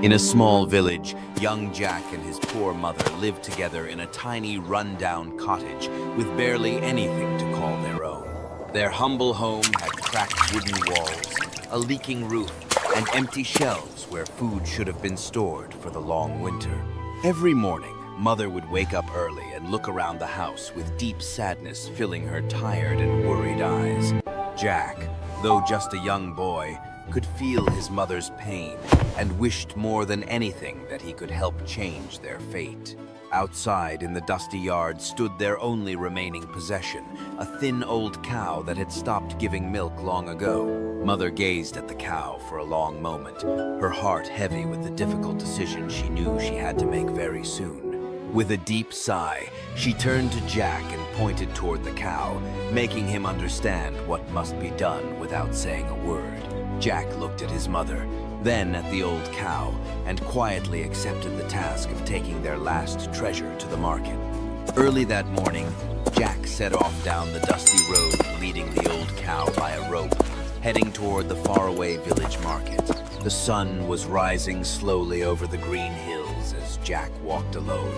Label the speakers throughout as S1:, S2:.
S1: In a small village, young Jack and his poor mother lived together in a tiny, run-down cottage with barely anything to call their own. Their humble home had cracked wooden walls, a leaking roof, and empty shelves where food should have been stored for the long winter. Every morning, Mother would wake up early and look around the house with deep sadness filling her tired and worried eyes. Jack, though just a young boy, could feel his mother's pain and wished more than anything that he could help change their fate. Outside in the dusty yard stood their only remaining possession, a thin old cow that had stopped giving milk long ago. Mother gazed at the cow for a long moment, her heart heavy with the difficult decision she knew she had to make very soon. With a deep sigh, she turned to Jack and pointed toward the cow, making him understand what must be done without saying a word. Jack looked at his mother, then at the old cow, and quietly accepted the task of taking their last treasure to the market. Early that morning, Jack set off down the dusty road leading the old cow by a rope, heading toward the faraway village market. The sun was rising slowly over the green hills as Jack walked alone,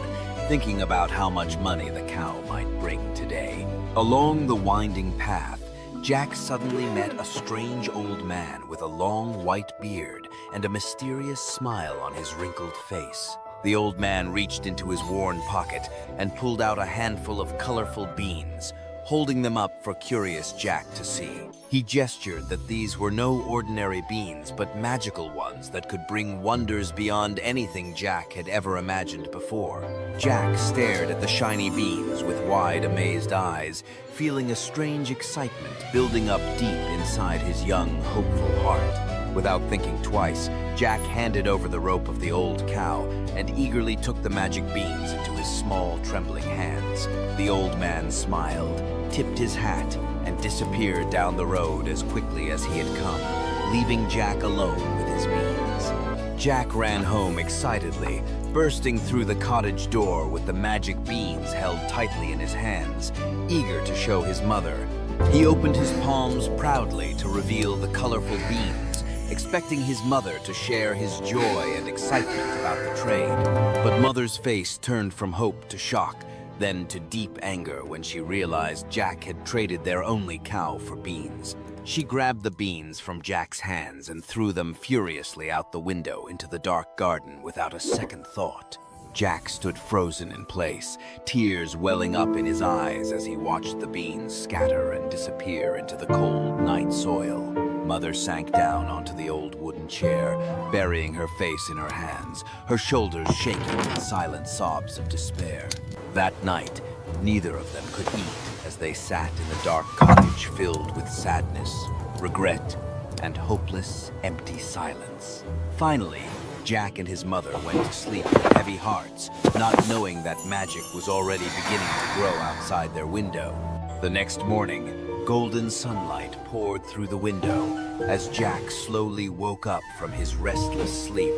S1: thinking about how much money the cow might bring today. Along the winding path, Jack suddenly met a strange old man with a long white beard and a mysterious smile on his wrinkled face. The old man reached into his worn pocket and pulled out a handful of colorful beans, holding them up for curious Jack to see. He gestured that these were no ordinary beans, but magical ones that could bring wonders beyond anything Jack had ever imagined before. Jack stared at the shiny beans with wide, amazed eyes, feeling a strange excitement building up deep inside his young, hopeful heart. Without thinking twice, Jack handed over the rope of the old cow and eagerly took the magic beans into his small, trembling hands. The old man smiled, tipped his hat, and disappeared down the road as quickly as he had come, leaving Jack alone with his beans. Jack ran home excitedly, bursting through the cottage door with the magic beans held tightly in his hands, eager to show his mother. He opened his palms proudly to reveal the colorful beans, expecting his mother to share his joy and excitement about the trade. But Mother's face turned from hope to shock, then to deep anger when she realized Jack had traded their only cow for beans. She grabbed the beans from Jack's hands and threw them furiously out the window into the dark garden without a second thought. Jack stood frozen in place, tears welling up in his eyes as he watched the beans scatter and disappear into the cold night soil. Mother sank down onto the old wooden chair, burying her face in her hands, her shoulders shaking with silent sobs of despair. That night, neither of them could eat as they sat in the dark cottage filled with sadness, regret, and hopeless, empty silence. Finally, Jack and his mother went to sleep with heavy hearts, not knowing that magic was already beginning to grow outside their window. The next morning, golden sunlight poured through the window as Jack slowly woke up from his restless sleep,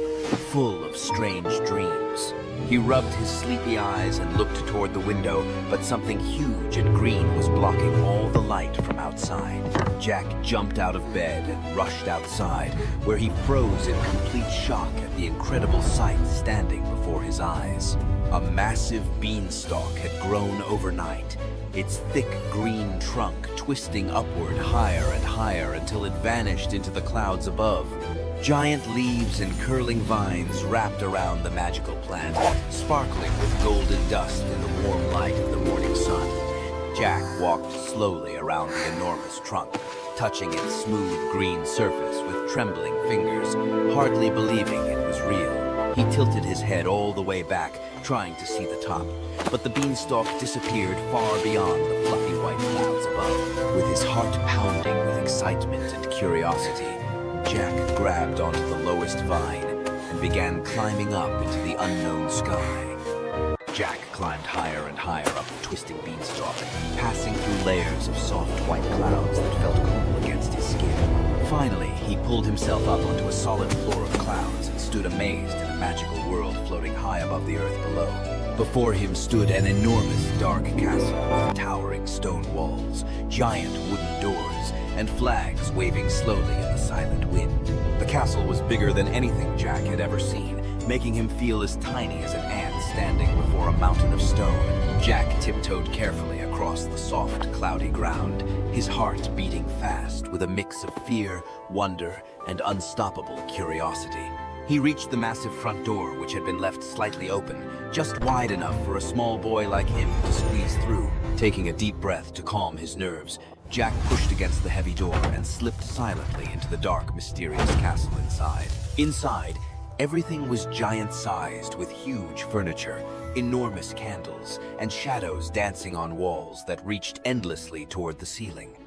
S1: full of strange dreams. He rubbed his sleepy eyes and looked toward the window, but something huge and green was blocking all the light from outside. Jack jumped out of bed and rushed outside, where he froze in complete shock at the incredible sight standing before his eyes. A massive beanstalk had grown overnight, its thick green trunk twisting upward higher and higher until it vanished into the clouds above. Giant leaves and curling vines wrapped around the magical plant, sparkling with golden dust in the warm light of the morning sun. Jack walked slowly around the enormous trunk, touching its smooth green surface with trembling fingers, hardly believing it was real. He tilted his head all the way back, trying to see the top, but the beanstalk disappeared far beyond the fluffy white clouds above. With his heart pounding with excitement and curiosity, Jack grabbed onto the lowest vine and began climbing up into the unknown sky. Jack climbed higher and higher up the twisting beanstalk, passing through layers of soft white clouds that felt cool against his skin. Finally, he pulled himself up onto a solid floor of clouds and stood amazed in a magical world floating high above the earth below. Before him stood an enormous dark castle with towering stone walls, giant wooden doors, and flags waving slowly in the silent wind. The castle was bigger than anything Jack had ever seen, making him feel as tiny as an ant standing before a mountain of stone. Jack tiptoed carefully across the soft, cloudy ground, his heart beating fast with a mix of fear, wonder, and unstoppable curiosity. He reached the massive front door, which had been left slightly open, just wide enough for a small boy like him to squeeze through. Taking a deep breath to calm his nerves, Jack pushed against the heavy door and slipped silently into the dark, mysterious castle inside. Inside, everything was giant-sized with huge furniture, enormous candles, and shadows dancing on walls that reached endlessly toward the ceiling.